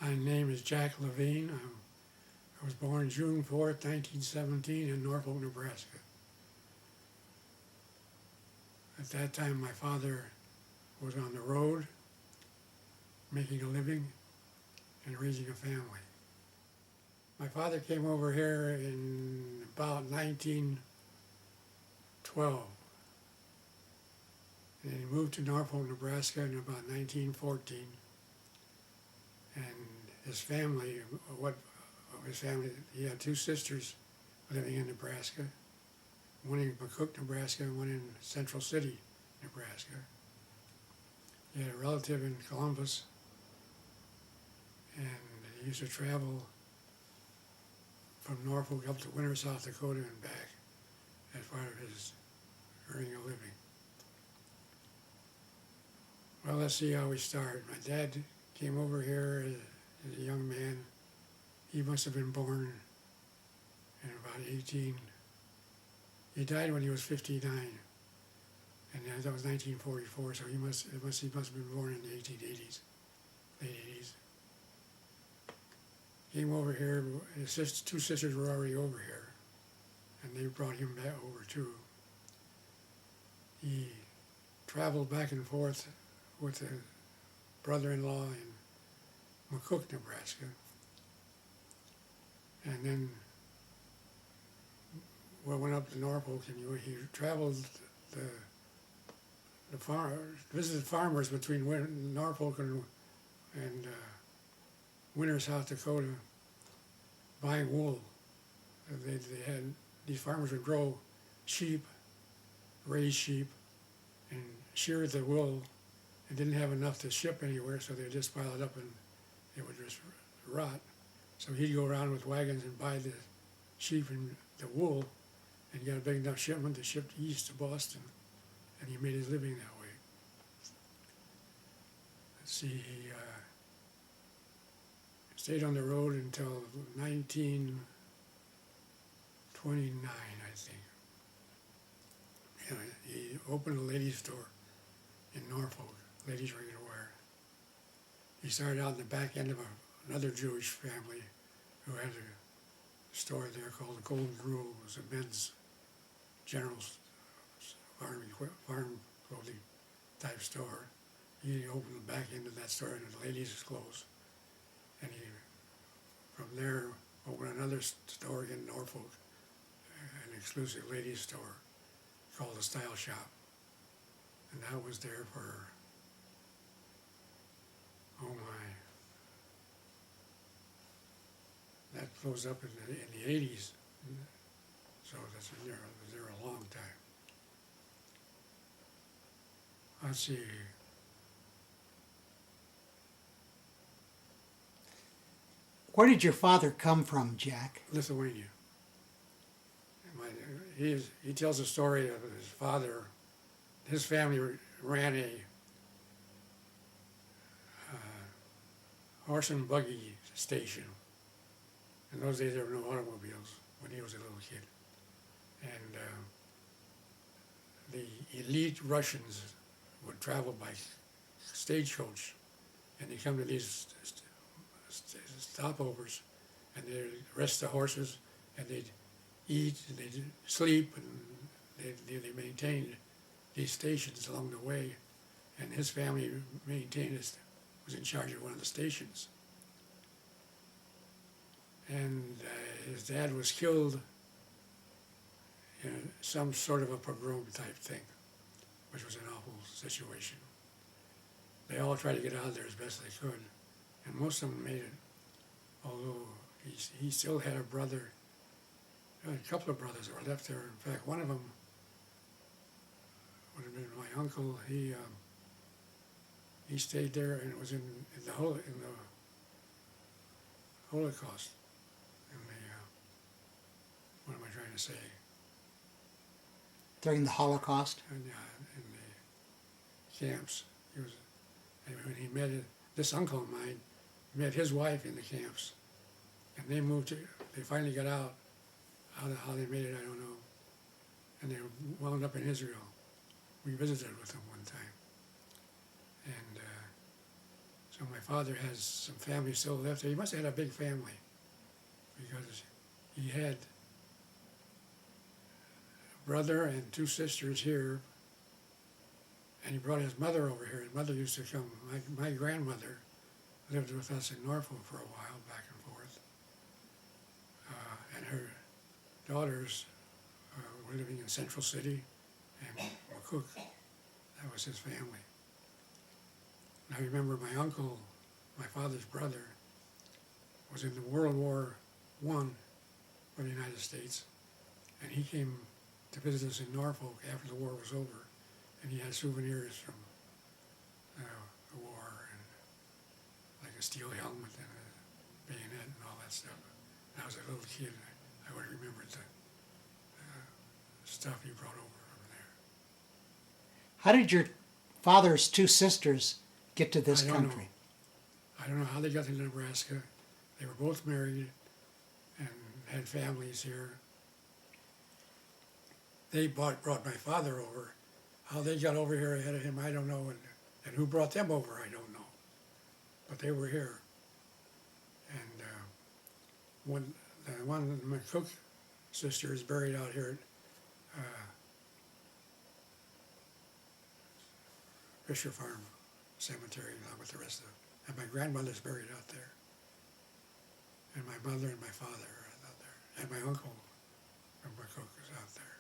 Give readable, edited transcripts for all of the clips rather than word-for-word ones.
My name is Jack Levin. I was born June 4th, 1917 in Norfolk, Nebraska. At that time, my father was on the road, making a living and raising a family. My father came over here in about 1912. And he moved to Norfolk, Nebraska in about 1914. And his family, he had two sisters living in Nebraska, one in McCook, Nebraska, and one in Central City, Nebraska. He had a relative in Columbus, and he used to travel from Norfolk up to Winter, South Dakota and back as part of his earning a living. Well, let's see how we start. My dad came over here as a young man. He must have been born in about 18. He died when he was 59, and that was 1944. So he must have been born in the 1880s, late 80s. Came over here. His two sisters were already over here, and they brought him back over too. He traveled back and forth with a brother-in-law in McCook, Nebraska, and then went up to Norfolk, and he traveled the farm, visited farmers between Norfolk and Winter, South Dakota, buying wool. These farmers would grow sheep, raise sheep, and shear the wool, and didn't have enough to ship anywhere, so they'd just pile it up and it would just rot. So he'd go around with wagons and buy the sheep and the wool and get a big enough shipment to ship east to Boston, and he made his living that way. Let's see, he stayed on the road until 1929, I think. And he opened a ladies' store in Norfolk, ladies' regular wear. He started out in the back end of another Jewish family who had a store there called the Golden Rule. It was a men's general farm clothing type store. He opened the back end of that store and the ladies' clothes. And he, from there, opened another store in Norfolk, an exclusive ladies' store called the Style Shop. And that was there for, oh my, that closed up in the 80s. So that's been there a long time. Let's see. Where did your father come from, Jack? Lithuania. He tells a story of his father. His family ran a horse and buggy station. In those days, there were no automobiles when he was a little kid. And the elite Russians would travel by stagecoach, and they'd come to these stopovers, and they'd rest the horses, and they'd eat, and they'd sleep, and they maintained these stations along the way, and his family was in charge of one of the stations. And his dad was killed in some sort of a pogrom type thing, which was an awful situation. They all tried to get out of there as best they could, and most of them made it, although he still had a brother, a couple of brothers that were left there. In fact, one of them would have been my uncle. He stayed there, and it was in the Holocaust. What am I trying to say? During the Holocaust? In the camps. And when he met this uncle of mine, met his wife in the camps, and they finally got out. How they made it, I don't know. And they wound up in Israel. We visited with them one time. And so my father has some family still left there. He must have had a big family because he had a brother and two sisters here, and he brought his mother over here. His mother used to come. My grandmother lived with us in Norfolk for a while, back and forth. And her daughters were living in Central City and McCook. That was his family. And I remember my uncle, my father's brother, was in the World War I for the United States, and he came to visit us in Norfolk after the war was over, and he had souvenirs from the war, and like a steel helmet and a bayonet and all that stuff. When I was a little kid, I would remember the stuff he brought over from there. How did your father's two sisters get to this I don't know. country? I don't know how they got to Nebraska. They were both married and had families here. They brought my father over. How they got over here ahead of him, I don't know. And who brought them over, I don't know. But they were here. And the one McCook sister is buried out here at Fisher Farm Cemetery along with the rest of them. And my grandmother's buried out there. And my mother and my father are out there. And my uncle from McCook is out there.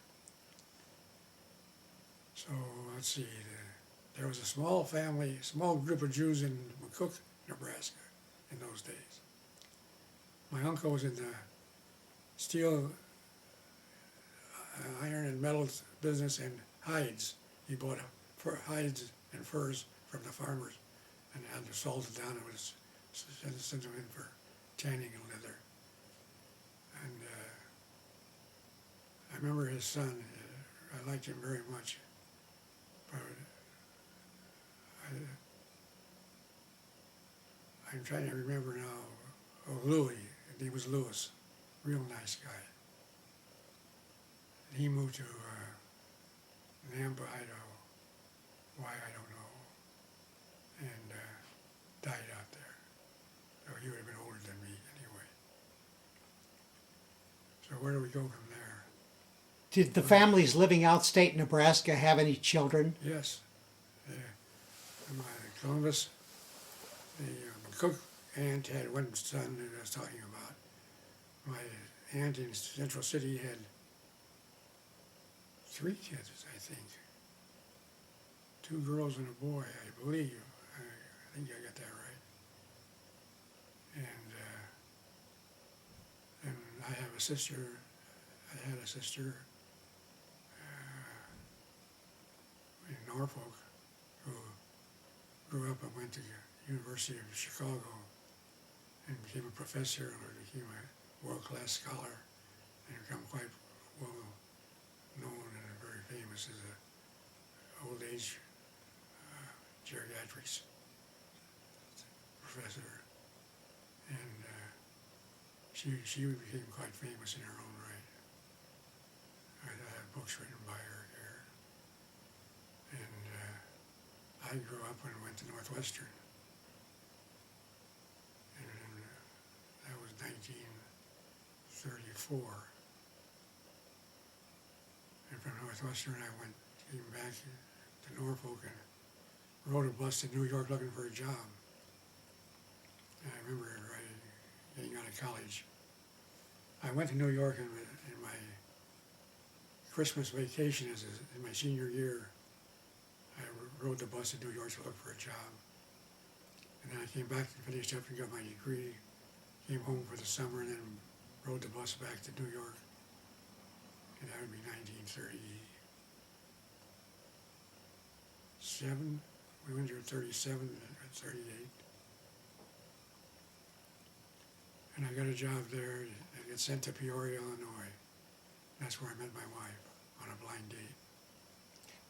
So let's see. There was a small family, small group of Jews in McCook, Nebraska in those days. My uncle was in the steel, iron and metals business and hides. He bought hides and furs from the farmers and had them salted down and was sent them in for tanning and leather. And I remember his son. I liked him very much. But I'm trying to remember now. Oh, Louis. His name was Louis. Real nice guy. And he moved to Nampa, Idaho. Why, I don't know. And died out there. So he would have been older than me anyway. So where do we go from there? Did the families living outstate Nebraska have any children? Yes. My Columbus, the McCook aunt had one son that I was talking about. My aunt in Central City had 3 kids, I think. 2 girls and a boy, I believe. I think I got that right. And I have a sister. I had a sister in Norfolk who grew up and went to the University of Chicago and became a professor or became a world-class scholar and become quite well known and very famous as a old age geriatrics professor. And she became quite famous in her own right. I have books written by her here. And I grew up and went to Northwestern. And that was 1934. And from Northwestern I came back to Norfolk and rode a bus to New York looking for a job. And I remember getting out of college. I went to New York in my Christmas vacation in my senior year. I rode the bus to New York to look for a job. And then I came back and finished up and got my degree, came home for the summer and then rode the bus back to New York. And that would be 1937. We went here at 37 and 38. And I got a job there. I got sent to Peoria, Illinois. That's where I met my wife on a blind date.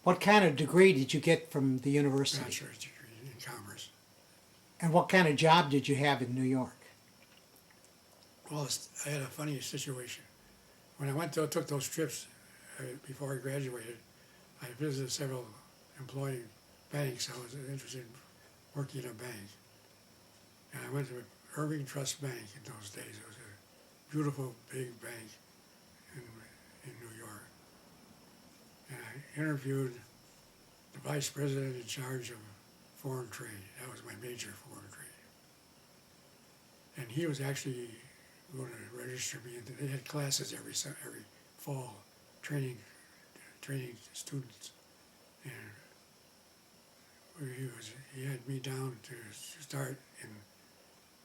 What kind of degree did you get from the university? Bachelor's degree in commerce. And what kind of job did you have in New York? Well, I had a funny situation. When I took those trips before I graduated, I visited several employing banks. I was interested in working in a bank. And I went to Irving Trust Bank in those days. It was a beautiful big bank in New York. And I interviewed the vice president in charge of foreign trade. That was my major, foreign trade. And he was actually going to register me into, they had classes every fall, training students. And he had me down to start in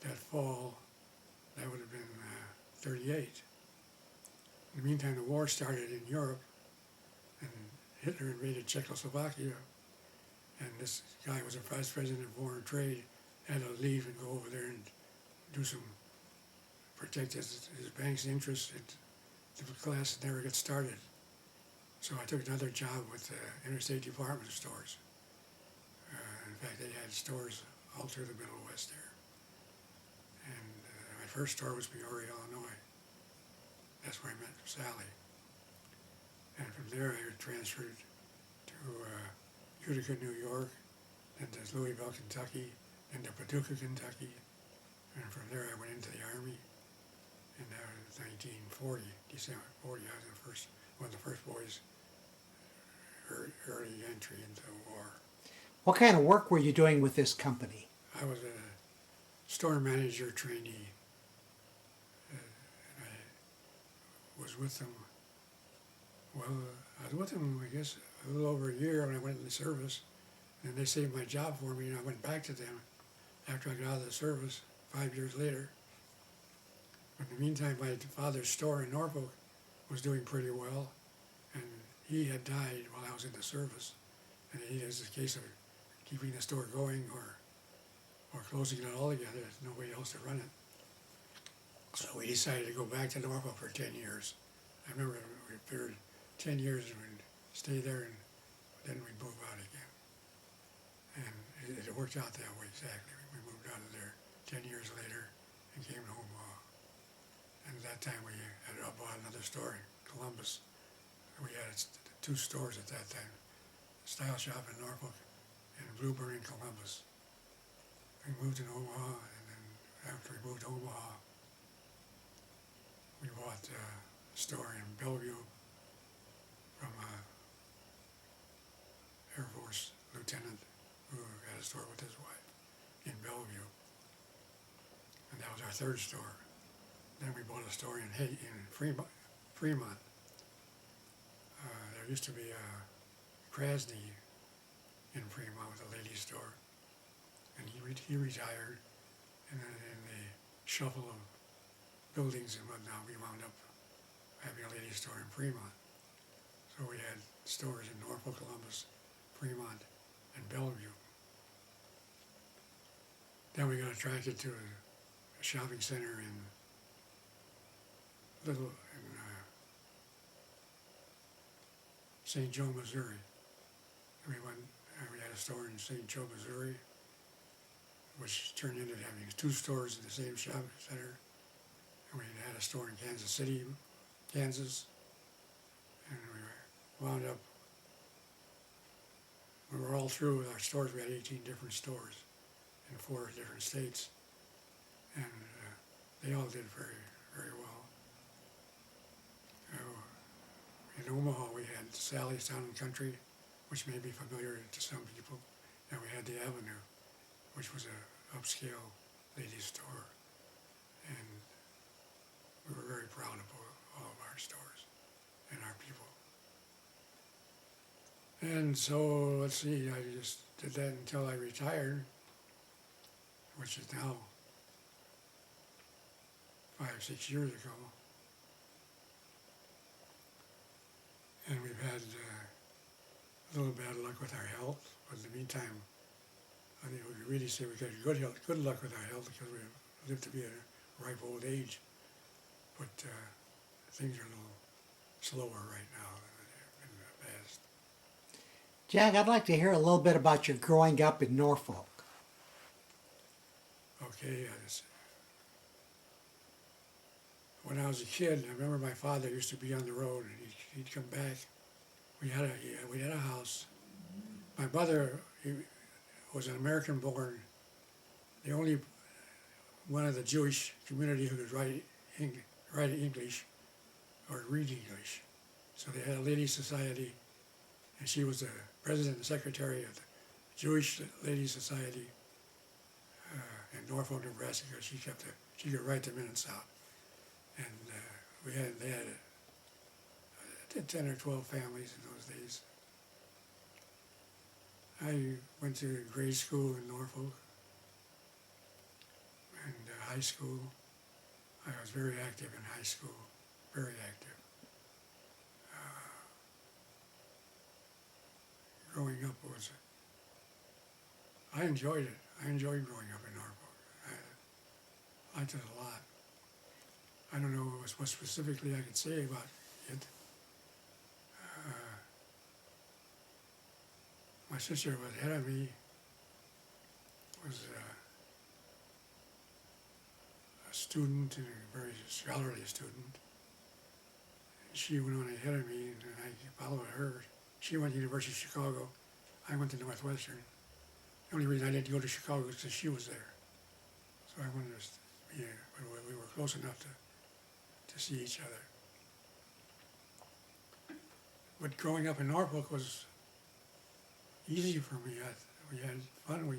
that fall. That would have been 38. In the meantime, the war started in Europe, and Hitler invaded Czechoslovakia, and this guy was a vice president of foreign trade, had to leave and go over there and do some, protect his bank's interests. The class never got started. So I took another job with interstate department stores. In fact, they had stores all through the Middle West there. And my first store was Peoria, Illinois. That's where I met Sally. And from there I transferred to Utica, New York, then to Louisville, Kentucky, then to Paducah, Kentucky. And from there I went into the Army. And that was 1940, December 40. I was one of the first boys, early entry into the war. What kind of work were you doing with this company? I was a store manager trainee. And I was with them, I was with them, I guess, a little over a year when I went into the service. And they saved my job for me, and I went back to them after I got out of the service 5 years later. In the meantime, my father's store in Norfolk was doing pretty well, and he had died while I was in the service. And it was a case of keeping the store going or closing it altogether. There's nobody else to run it. So we decided to go back to Norfolk for 10 years. I remember we figured 10 years and we'd stay there, and then we'd move out again. And it worked out that way exactly. We moved out of there 10 years later and came to Omaha. And at that time we had bought another store in Columbus. We had 2 stores at that time, Style Shop in Norfolk and Bluebird in Columbus. We moved to Omaha, and then after we moved to Omaha, we bought a store in Bellevue from an Air Force lieutenant who had a store with his wife in Bellevue. And that was our 3rd store. Then we bought a store in Fremont. There used to be a Krasny in Fremont with a ladies' store, and he retired, and then in the shuffle of buildings and whatnot, we wound up having a ladies' store in Fremont. So we had stores in Norfolk, Columbus, Fremont, and Bellevue. Then we got attracted to a shopping center in St. Joe, Missouri. And we had a store in St. Joe, Missouri, which turned into having 2 stores in the same shopping center. And we had a store in Kansas City, Kansas. And we wound up, when we were all through with our stores, we had 18 different stores in 4 different states. And they all did very, very well. In Omaha, we had Sally's Town and Country, which may be familiar to some people, and we had the Avenue, which was an upscale ladies' store. And we were very proud of all of our stores and our people. And so, let's see, I just did that until I retired, which is now 5, 6 years ago. And we've had a little bad luck with our health. But in the meantime, I think we could really say we got good luck with our health because we lived to be a ripe old age. But things are a little slower right now than they have been in the past. Jack, I'd like to hear a little bit about your growing up in Norfolk. Okay, when I was a kid, I remember my father used to be on the road, and he'd come back. We had a house. My mother was an American-born. The only one of the Jewish community who could write English or read English. So they had a ladies' society, and she was the president and secretary of the Jewish Ladies Society in Norfolk, Nebraska. She could write the minutes out, and they had 10 or 12 families in those days. I went to grade school in Norfolk and high school. I was very active in high school, very active. Growing up I enjoyed it. I enjoyed growing up in Norfolk. I liked it a lot. I don't know what specifically I could say about it. My sister was ahead of me, was a student and a very scholarly student. She went on ahead of me and I followed her. She went to the University of Chicago. I went to Northwestern. The only reason I didn't go to Chicago was because she was there. So I wanted to be, we were close enough to see each other. But growing up in Norfolk was easy for me. We had fun. We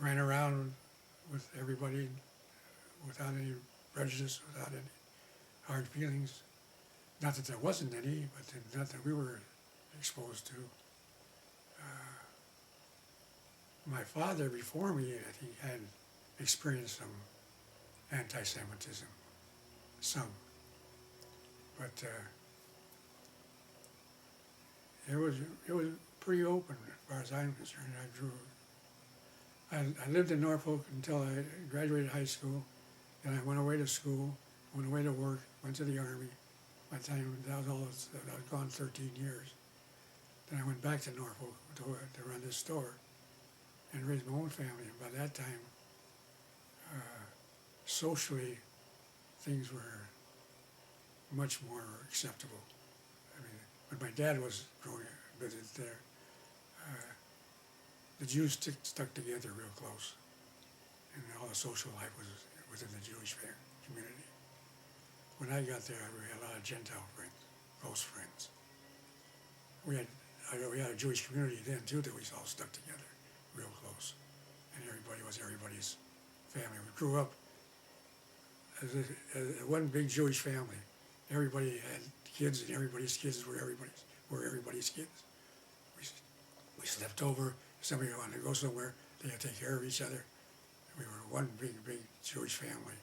ran around with everybody without any prejudice, without any hard feelings. Not that there wasn't any, but not that we were exposed to. My father, before me, I think, had experienced some anti-Semitism, some. But it was pretty open as far as I'm concerned. I lived in Norfolk until I graduated high school. Then I went away to school, went away to work, went to the Army. By the time I was gone 13 years. Then I went back to Norfolk to run this store and raise my own family. And by that time, socially, things were much more acceptable. I mean, when my dad was growing up there, the Jews stuck together real close, and all the social life was within the Jewish community. When I got there, we had a lot of Gentile friends, close friends. We had a Jewish community then too that we all stuck together real close, and everybody was everybody's family. We grew up as one big Jewish family. Everybody had kids, and everybody's kids were everybody's kids. We slept over. If somebody wanted to go somewhere, they had to take care of each other. We were one big Jewish family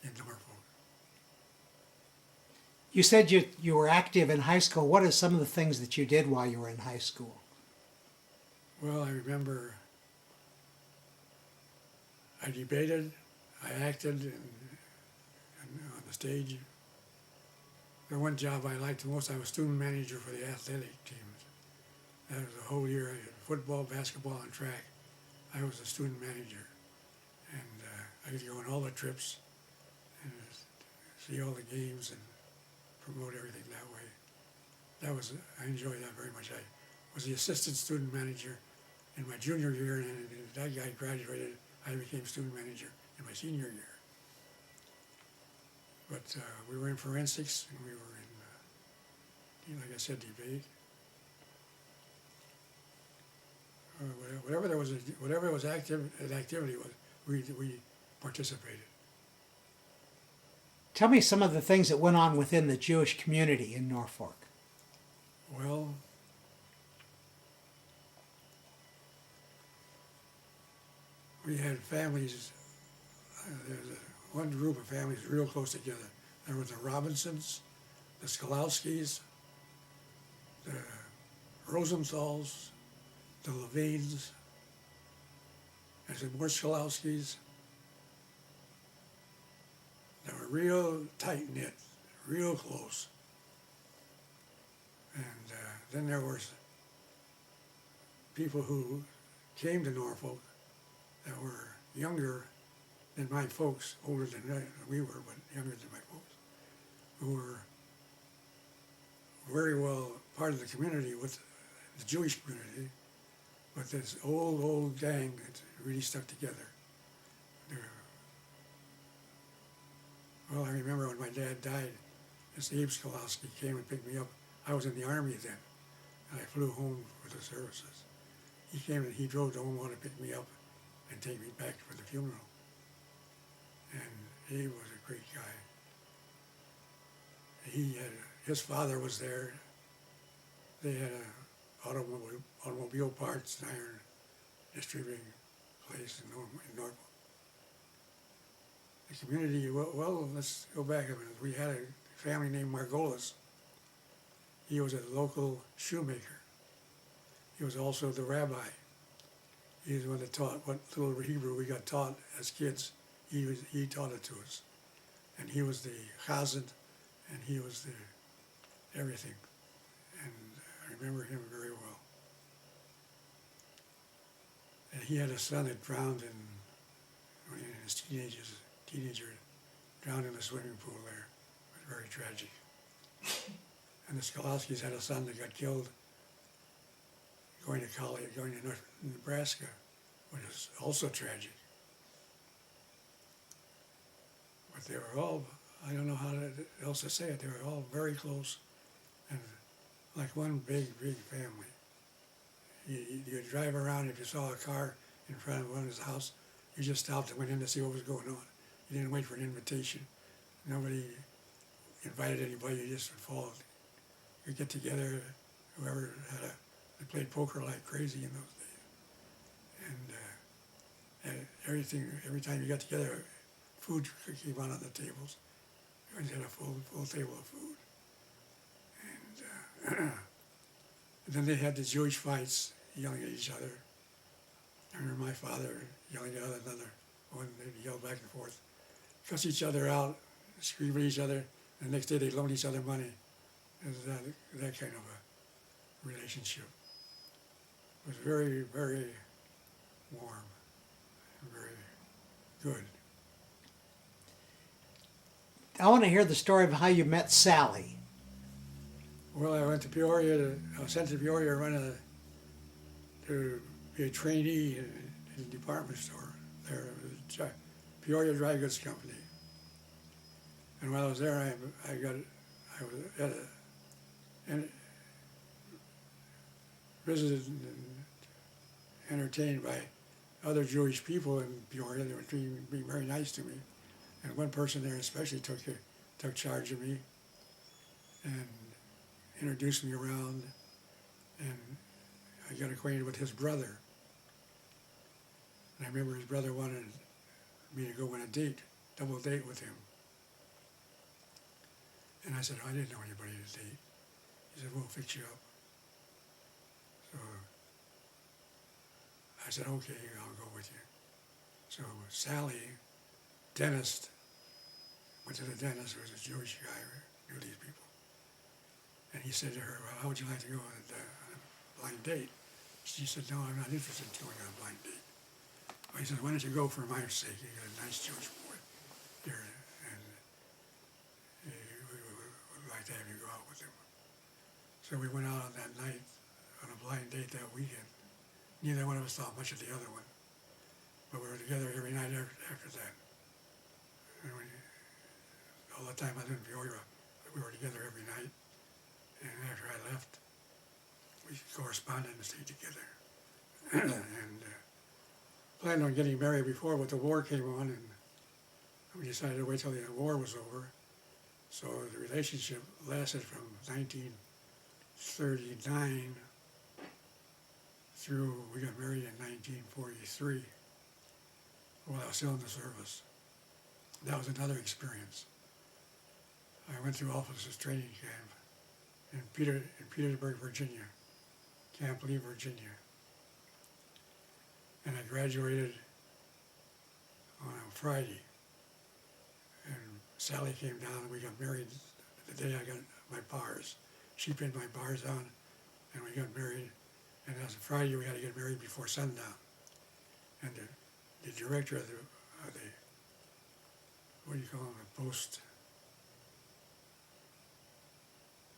in Norfolk. You said you were active in high school. What are some of the things that you did while you were in high school? Well, I remember I debated, I acted on the stage. The one job I liked the most, I was student manager for the athletic teams. That was the whole year. I had football, basketball, and track. I was a student manager. And I could go on all the trips and see all the games and promote everything that way. I enjoyed that very much. I was the assistant student manager in my junior year, and that guy graduated. I became student manager in my senior year. But we were in forensics, and we were in, like I said, debate. Whatever was active, an activity was, we participated. Tell me some of the things that went on within the Jewish community in Norfolk. Well, we had families. There's one group of families real close together. There were the Robinsons, the Skolowskis, the Rosenthal's, the Levins. There's more Skolowskis. They were real tight-knit, real close. And then there were people who came to Norfolk that were younger than my folks, older than we were, but younger than my folks, who were very well part of the community with the Jewish community, but this old gang that really stuck together. Well, I remember when my dad died, this Abe Skolowski came and picked me up. I was in the Army then, and I flew home for the services. He came and he drove to Omaha to pick me up and take me back for the funeral. And Abe was a great guy. His father was there. They had a automobile parts and iron distributing place in Norfolk. The community, well, let's go back a minute. We had a family named Margolis. He was a local shoemaker. He was also the rabbi. He was the one that taught what little Hebrew we got taught as kids. He taught it to us. And he was the chazan, and he was the everything. And I remember him very well. And he had a son that drowned in his teenager, drowned in the swimming pool there. It was very tragic. And the Skolowskis had a son that got killed going to college, going to Nebraska, which is also tragic. But they were all, I don't know how else to say it, they were all very close and like one big family. You'd drive around, if you saw a car in front of one of his house, you just stopped and went in to see what was going on. You didn't wait for an invitation. Nobody invited anybody, you just would follow. You'd get together, whoever they played poker like crazy in those days. And every time you got together, food came out on the tables. You always had a full table of food. And then they had the Jewish fights, yelling at each other. I remember my father yelling at another one. They'd yell back and forth, cuss each other out, scream at each other. And the next day they'd loan each other money. It was that kind of a relationship. It was very, very warm and very good. I want to hear the story of how you met Sally. Well, I went to Peoria. I was sent to Peoria to be a trainee in a department store. There was a Peoria Dry Goods Company. And while I was there, I was visited and entertained by other Jewish people in Peoria. They were being very nice to me. And one person there especially took charge of me and introduced me around, and I got acquainted with his brother. And I remember his brother wanted me to go on a double date with him. And I said, I didn't know anybody to date. He said, we'll fix you up. So I said, okay, I'll go with you. So Sally, dentist, went to the dentist, who was a Jewish guy who knew these people. And he said to her, well, how would you like to go on a blind date? She said, no, I'm not interested in going on a blind date. Well, he said, why don't you go for my sake? You got a nice Jewish boy here, and we would like to have you go out with him. So we went out on that night on a blind date that weekend. Neither one of us thought much of the other one, but we were together every night after that. And all the time I lived in Peoria, we were together every night. And after I left, we corresponded and stayed together. And planned on getting married before, but the war came on, and we decided to wait till the war was over. So the relationship lasted from 1939 through, we got married in 1943, while I was still in the service. That was another experience. I went through officers training camp in Petersburg, Virginia, Camp Lee, Virginia. And I graduated on a Friday. And Sally came down and we got married the day I got my bars. She pinned my bars on and we got married. And as a Friday, we had to get married before sundown. And the director of the what do you call him, the post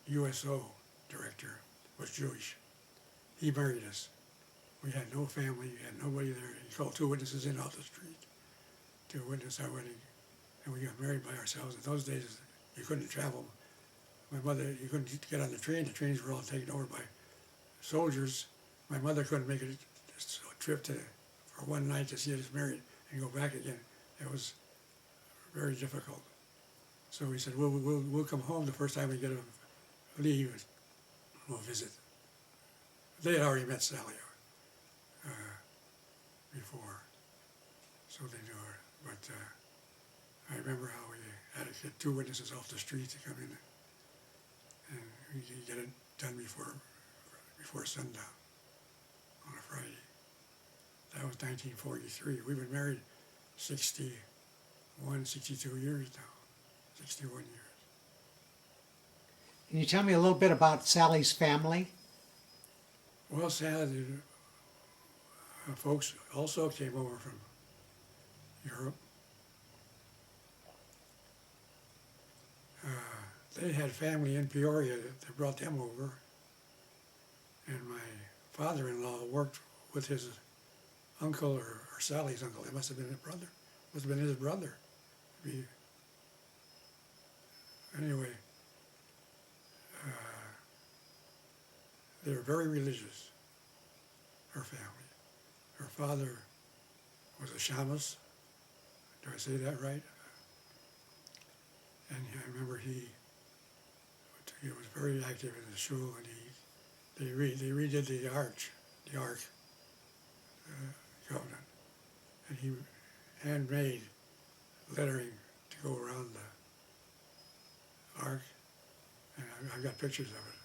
USO director was Jewish. He married us. We had no family, we had nobody there. He called two witnesses in off the street to witness our wedding. and we got married by ourselves. In those days, you couldn't travel. My mother, you couldn't get on the train. The trains were all taken over by soldiers. My mother couldn't make a trip for one night to see us married and go back again. It was very difficult. So we said, we'll come home the first time we get a leave. We'll visit. They had already met Sally before, so they knew her. But I remember how we had to get 2 witnesses off the street to come in, and we could get it done before sundown on a Friday. That was 1943. We've been married 62 years now, 61 years. Can you tell me a little bit about Sally's family? Well, Sally, folks also came over from Europe. They had family in Peoria that brought them over, and my father-in-law worked with his uncle or Sally's uncle. It must have been his brother. Must have been his brother. Anyway, they were very religious, her family. Her father was a shamus. Do I say that right? And I remember he was very active in the shul, and they redid the Ark Covenant, and he handmade lettering to go around the Ark, and I've got pictures of it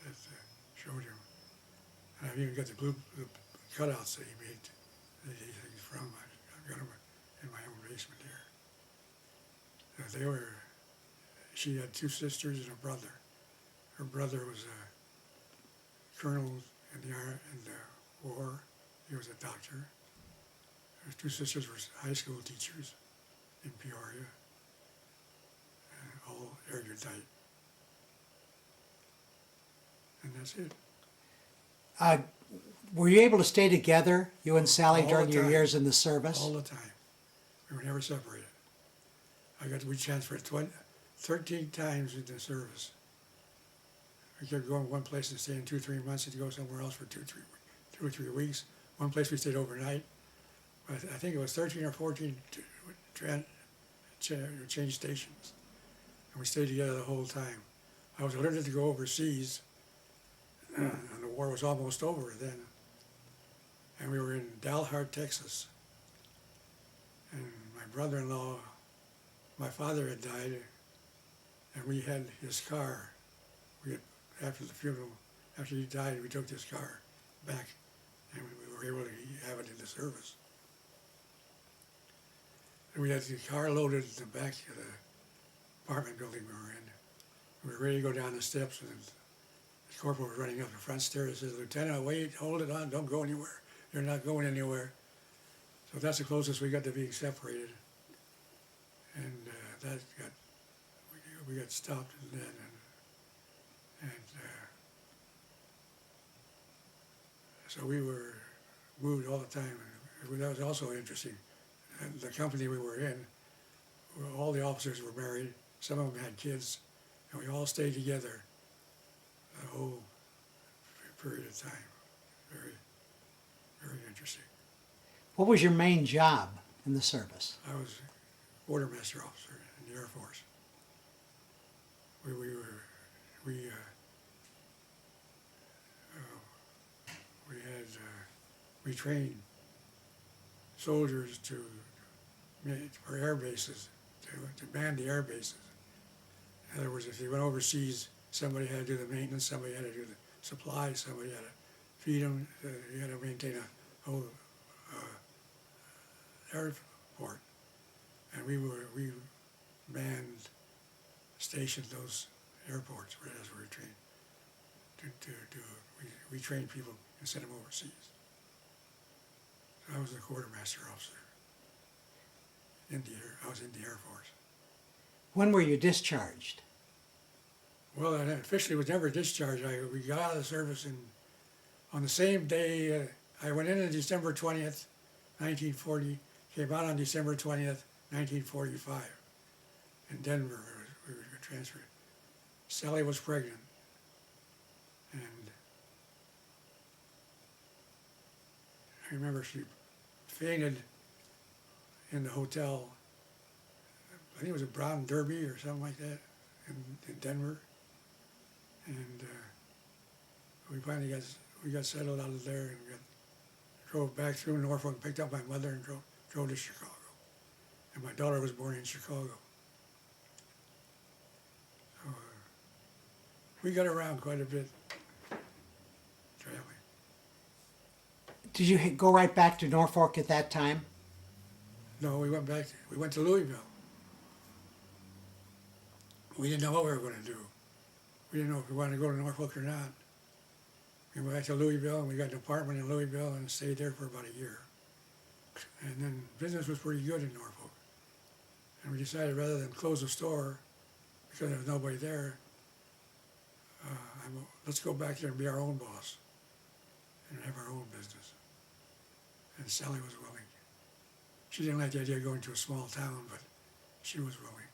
that showed him, and I've even got the cutouts that he made these things from. I've got them in my own basement here. She had 2 sisters and a brother. Her brother was a colonel in the war. He was a doctor. Her 2 sisters were high school teachers in Peoria, all erudite. And that's it. Were you able to stay together, you and Sally, All during the your time. years in the service? All the time. We were never separated. We transferred 13 times in the service. We kept going one place and staying 2-3 months, and to go somewhere else for 2 or 3 weeks. One place we stayed overnight. But I think it was 13 or 14 change stations. And we stayed together the whole time. I was alerted to go overseas, and the war was almost over then. And we were in Dalhart, Texas. And my brother-in-law, my father had died, and we had his car. After the funeral, after he died, we took this car back, and we were able to have it in the service. And we had the car loaded in the back of the apartment building we were in. We were ready to go down the steps, and the corporal was running up the front stairs and says, "Lieutenant, wait, hold it on, don't go anywhere. You're not going anywhere." So that's the closest we got to being separated. And we got stopped then, and so we were moved all the time. And that was also interesting. And the company we were in, all the officers were married. Some of them had kids, and we all stayed together the whole period of time. Very, very interesting. What was your main job in the service? I was quartermaster officer in the Air Force. We trained soldiers for air bases, to man the air bases. In other words, if you went overseas, somebody had to do the maintenance, somebody had to do the supplies, somebody had to feed them. You had to maintain a whole airport, and we manned, stationed those airports as we were trained. We trained people and sent them overseas. So I was the quartermaster officer. I was in the Air Force. When were you discharged? Well, I officially was never discharged. We got out of the service, and on the same day, I went in on December 20th, 1940, came out on December 20th, 1945 in Denver. We were transferred. Sally was pregnant, and I remember she fainted in the hotel. I think it was a Brown Derby or something like that in Denver, and we finally got settled out of there and drove back through Norfolk and picked up my mother and drove to Chicago. And my daughter was born in Chicago. So we got around quite a bit traveling. Did you go right back to Norfolk at that time? No, we went to Louisville. We didn't know what we were going to do. We didn't know if we wanted to go to Norfolk or not. We went back to Louisville and we got an apartment in Louisville and stayed there for about a year. And then business was pretty good in Norfolk. And we decided rather than close the store because there was nobody there, let's go back there and be our own boss and have our own business. And Sally was willing. She didn't like the idea of going to a small town, but she was willing.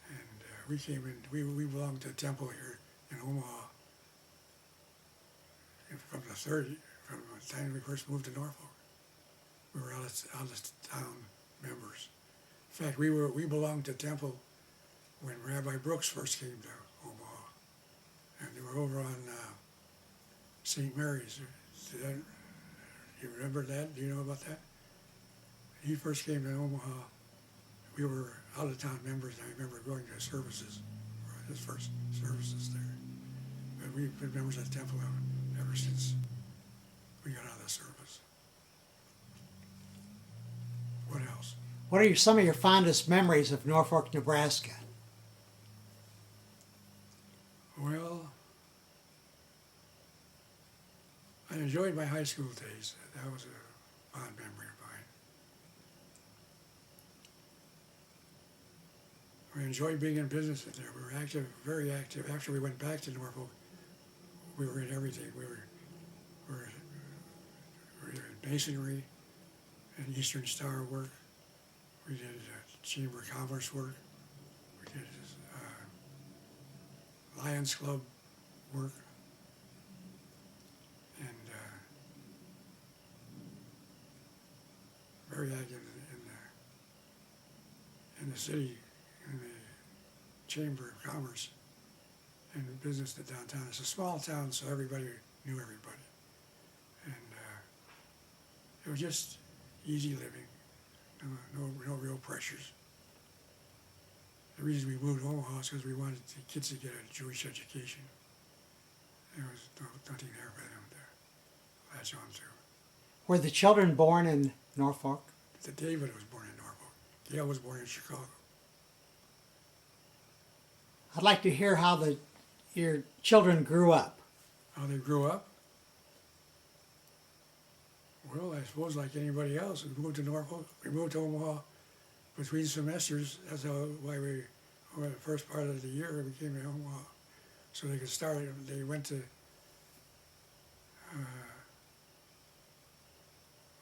And we came in, we belonged to a temple here in Omaha from the time we first moved to Norfolk. We were out of town members. In fact, we belonged to temple when Rabbi Brooks first came to Omaha. And they were over on St. Mary's. Do you remember that? Do you know about that? He first came to Omaha. We were out of town members, and I remember going to services, his first services there. But we've been members of the temple ever since we got out of the service. What else? What are some of your fondest memories of Norfolk, Nebraska? Well, I enjoyed my high school days. That was a fond memory of mine. We enjoyed being in business in there. We were active, very active. After we went back to Norfolk, we were in everything. We were in masonry and Eastern Star work. We did Chamber of Commerce work. We did Lions Club work. And very active in the city, in the Chamber of Commerce and business in downtown. It's a small town, so everybody knew everybody. And it was just easy living, no real pressures. The reason we moved to Omaha is because we wanted the kids to get a Jewish education. There was nothing there for them to latch on to. Were the children born in Norfolk? David was born in Norfolk. Gail was born in Chicago. I'd like to hear how your children grew up. How they grew up? Well, I suppose like anybody else, we moved to Norfolk. We moved to Omaha between semesters. That's why the first part of the year we came to Omaha, so they could start. They went to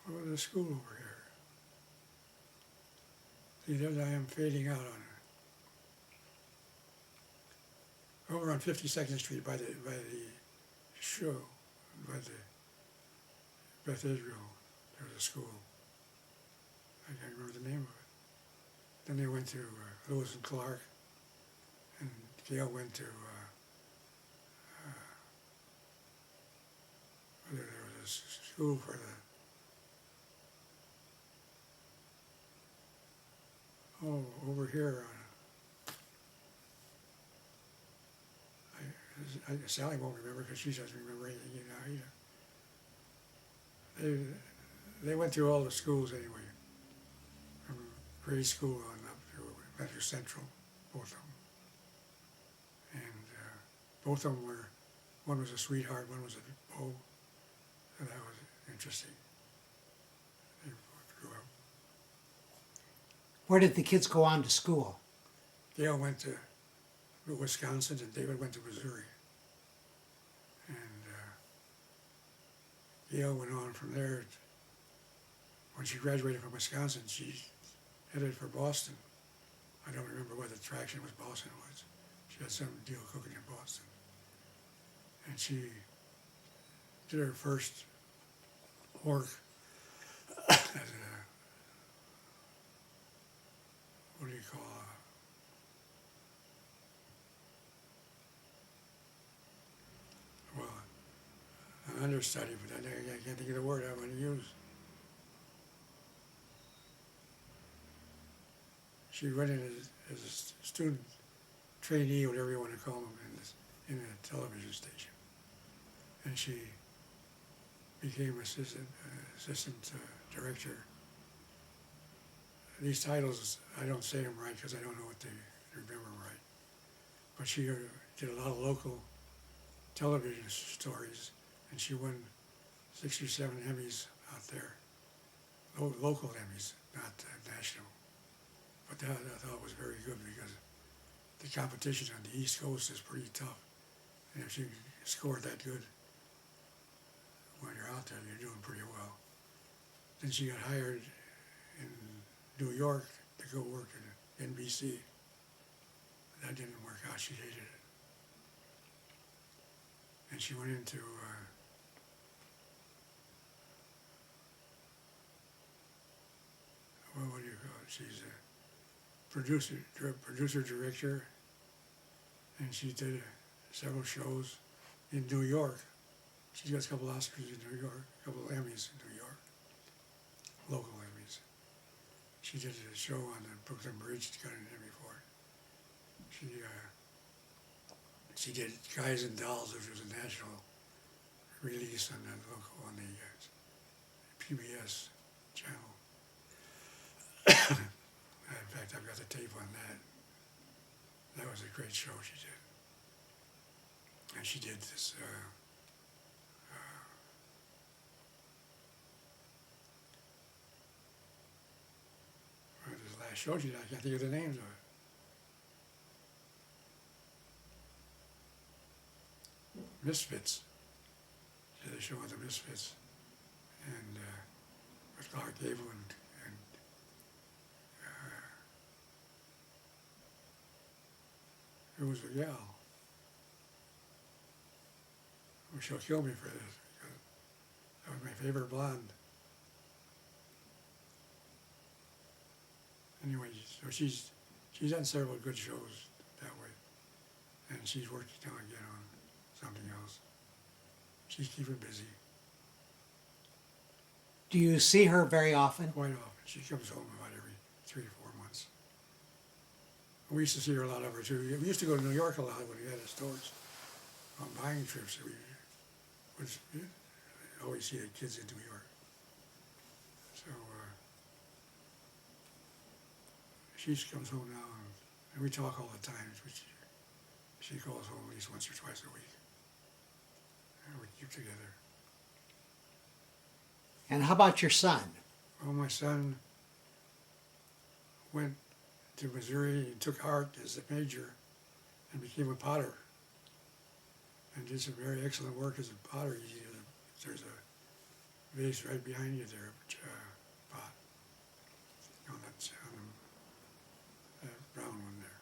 what was the school over here? See, there I am fading out on it. Over on 52nd Street by the show, by the Beth Israel, there was a school. I can't remember the name of it. Then they went to Lewis and Clark, and Gail went to, there was a school for over here. Sally won't remember because she doesn't remember anything either. They went through all the schools anyway, from grade school on up to Metro Central, both of them. And both of them were, one was a sweetheart, one was a beau, so that was interesting. They both grew up. Where did the kids go on to school? Gail went to Wisconsin and David went to Missouri. And Gail went on from there. When she graduated from Wisconsin, she headed for Boston. I don't remember what the attraction was Boston was. She had some deal cooking in Boston. And she did her first work as a, what do you call well, an understudy, but I can't think of the word I want to use. She went in as a student trainee, whatever you want to call them, in a television station. And she became assistant director. These titles, I don't say them right because I don't know what they remember right. But she did a lot of local television stories, and she won 6 or 7 Emmys out there, local Emmys, not national. But that I thought was very good because the competition on the East Coast is pretty tough. And if you score that good when you're out there, you're doing pretty well. Then she got hired in New York to go work at NBC. That didn't work out. She hated it. And she went into what do you call it? She's a producer director, and she did several shows in New York. She got a couple Oscars in New York, a couple Emmys in New York, local Emmys. She did a show on the Brooklyn Bridge. She got an Emmy for it. She did Guys and Dolls, which was a national release on the local on the PBS channel. In fact, I've got the tape on that. That was a great show she did. And she did this this last show she did, I can't think of the names of it. Misfits. She did a show on the Misfits. And with Clark Gable and who was the gal? Well, she'll kill me for this because that was my favorite blonde. Anyway, so she's done several good shows that way, and she's working now again on something else. She's keeping busy. Do you see her very often? Quite often. She comes home about every 3 or 4 months. We used to see her a lot of her too. We used to go to New York a lot when we had the stores on buying trips. We would always see the kids in New York. So she comes home now, and we talk all the time. She calls home at least once or twice a week, and we keep together. And how about your son? Well, my son went to Missouri and took art as a major and became a potter and did some very excellent work as a potter. There's a vase right behind you there, pot, on that brown one there.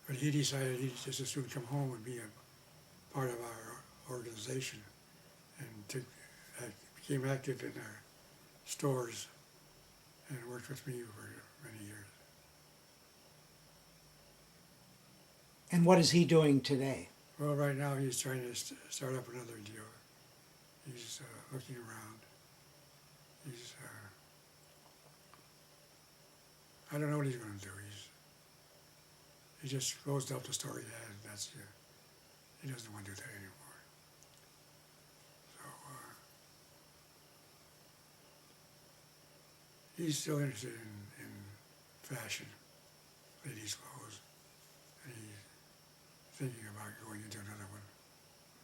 But he decided he'd just as soon come home and be a part of our organization, and became active in our stores and worked with me for many years. And what is he doing today? Well, right now he's trying to start up another deal. He's looking around. I don't know what he's going to do. He just closed up the store he had, and that's it. He doesn't want to do that anymore. So he's still interested in fashion, ladies' clothes, and he's thinking about going into another one,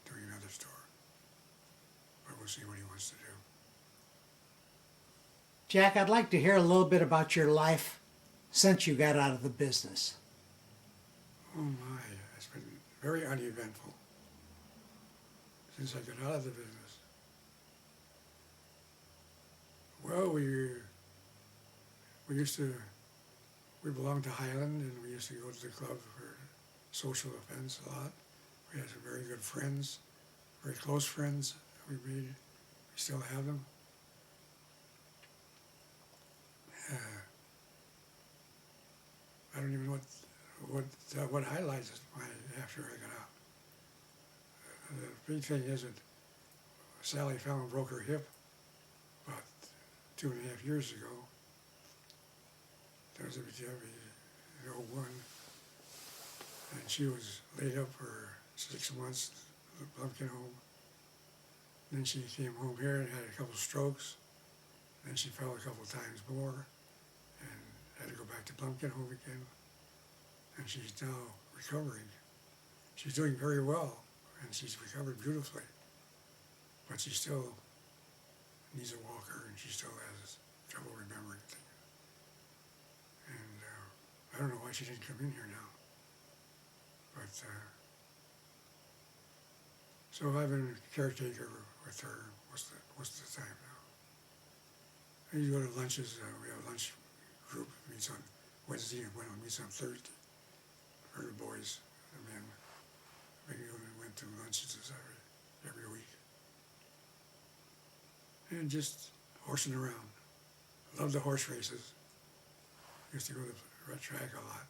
doing another store. But we'll see what he wants to do. Jack, I'd like to hear a little bit about your life since you got out of the business. Oh my, it's been very uneventful since I got out of the business. Well, we belonged to Highland, and we used to go to the club for social events a lot. We had some very good friends, very close friends we made. We still have them. I don't even know what highlights my after I got out. The big thing is that Sally Fallon broke her hip about 2.5 years ago. That was in '01, and she was laid up for 6 months at the Plumpkin home. Then she came home here and had a couple strokes. Then she fell a couple times more and had to go back to Plumpkin home again. And she's now recovering. She's doing very well, and she's recovered beautifully. But she still needs a walker, and she still has trouble remembering things. And I don't know why she didn't come in here now. But so I've been a caretaker with her most of the time now. You go to lunches. We have a lunch group. It meets on Wednesday, and one meets on Thursday. For the boys, the men. We went to lunches every week. And just horsing around. Love the horse races. Used to go to the track a lot.